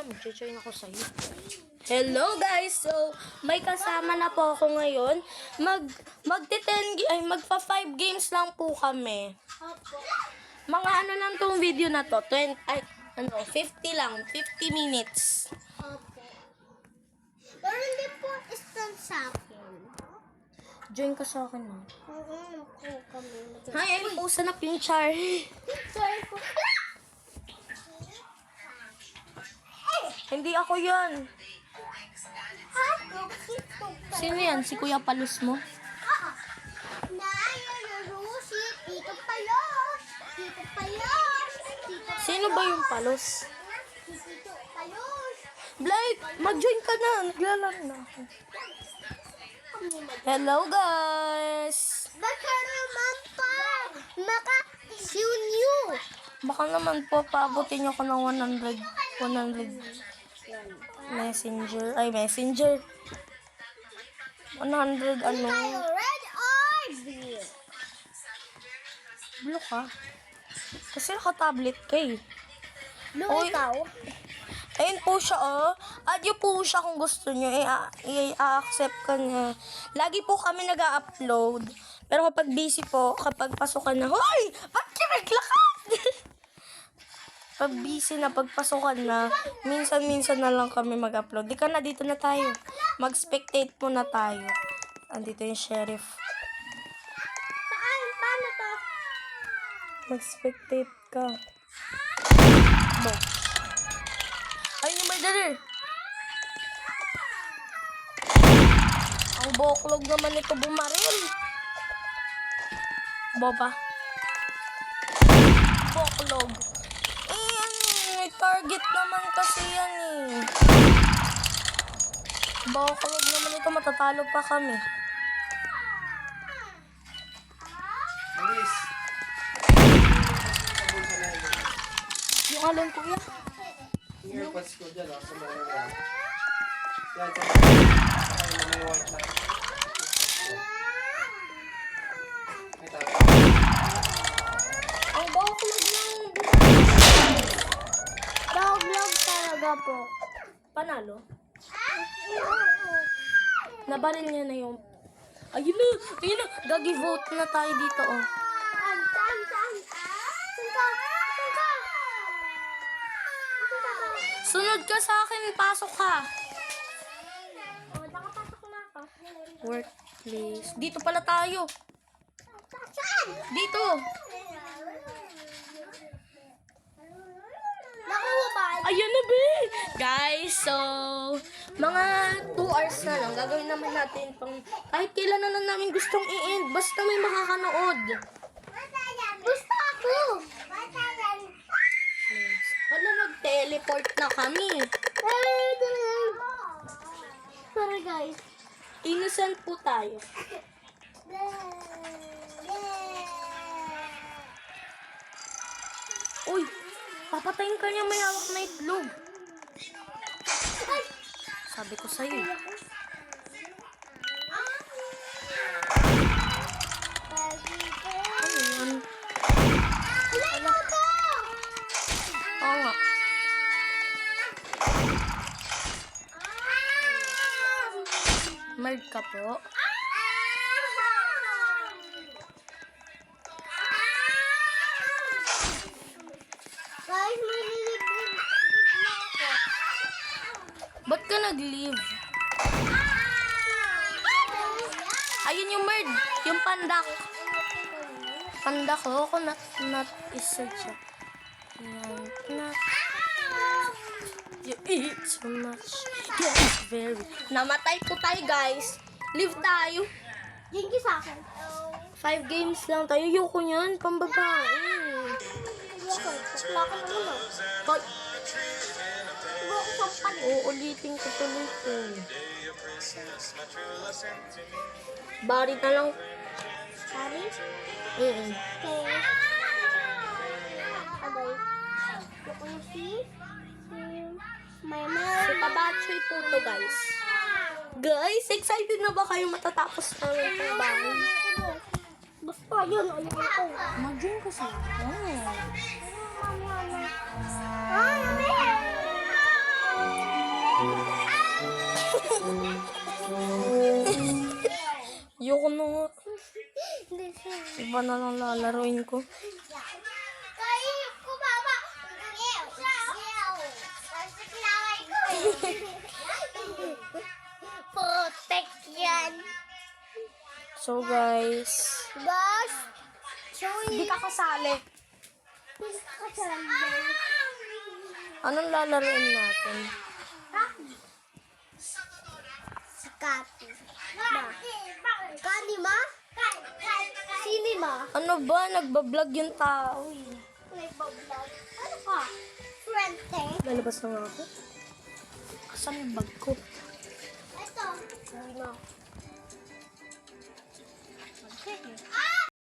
mag-join ako sa'yo. Hello guys! So, may kasama na po ako ngayon. Magpa 5 games lang po kami. Mga ano lang tong video na to, 50 lang, 50 minutes. Pero hindi po stand sa akin. Join ka sa akin, ha? Oo, kami. Hi, I'm Pusa na Pinchar. Sorry po. Hindi ako yan. Sino yan? Si Kuya Palos mo? Tito Palos. Tito Palos. Sino ba yung Palos? Tito Palos. Blake, mag-join ka na. Naglalaro na ako. Hello guys! Baka naman pa. Naka-tune. Baka naman po paabutin niyo ko ng 100 messenger. 100 ano? Red or blue? Blue ka? Kasi naka-tablet ka eh. Blue Oy. ikaw? Ayun po siya oh. Add niyo po siya kung gusto niyo. I-accept ka niya. Lagi po kami nag-upload. Pero kapag busy po, kapag pasukan na, hoy! Ba't ka naglakad? Pag busy na, pagpasukan na, minsan-minsan na lang kami mag-upload. Di ka na, dito na tayo. Mag-spectate po na tayo. Andito yung sheriff. Saan? Paano to? Mag-spectate ka. Box. Ayun yung murderer. Ang boklog naman ito bumaril. Boba. Boklog. May target naman kasi yan eh. Boklog naman ito, matatalo pa kami. Luis. Yung alin ko yan. Yung earpods ko dyan, sa mga yan. Yan, sa mga may white na. May tayo. Ang boklog ng Dog talaga po. panalo. Nabaril niya na yung... Ayun na! Gagi-vote na tayo dito, oh. Saan? Saan ka? Sunod ka sa akin, pasok ka. Oh, nakapasok na ako. Workplace. Dito pala tayo. Saan? Dito. Nakuha ba? Ayun na, be! Guys, so... Mga 2 hours na lang. Gagawin naman natin pang... Kahit kailan na lang namin gustong i-end. Basta may makakanood. Gusto ako. Hala, nag-teleport na kami. Sorry guys. Innocent po tayo. Uy! Papatayin ka niya, may hawak na itlog. Sabi ko sa'yo. Ano yan? Oo nga. Merd ka po. Guys, malilibig na ako. Ba't ka nag-leave? Ayun yung merd. Yung pandak. Pandak ko. Ako not isa siya. Yan. Not. You eat so much. Yes, very. Namatay po tayo, guys. Leave tayo. Jinky sa akin. 5 games lang tayo. Yoko yan. Pambabae. Wala ka na muna. Hoy. Huwag ako sampal. Uulitin ko tuloy ko. Bari na lang. Sorry? Mm-mm. Okay. Abay. Ako na si Mama. So, pabatchoy po to, guys. Guys, excited na ba kayo matatapos na itong bahay? Basta yun, ano ko. Mag-join ka sa akin. Ay, Yoko na nga. Hindi siya. Iba na lang lalaroin ko. Kayo ko, mama. Protect yan. So guys, Guys, hindi ka kasali. kasalanan. Anong lalaroin natin? Si Kati. Kanima? Sinima? Ano ba? Nagbablog yung tao eh. Nagbablog. Ano ka? Frente? Lalabas na nga ako. Asan yung bag ko? Ito. Hindi na.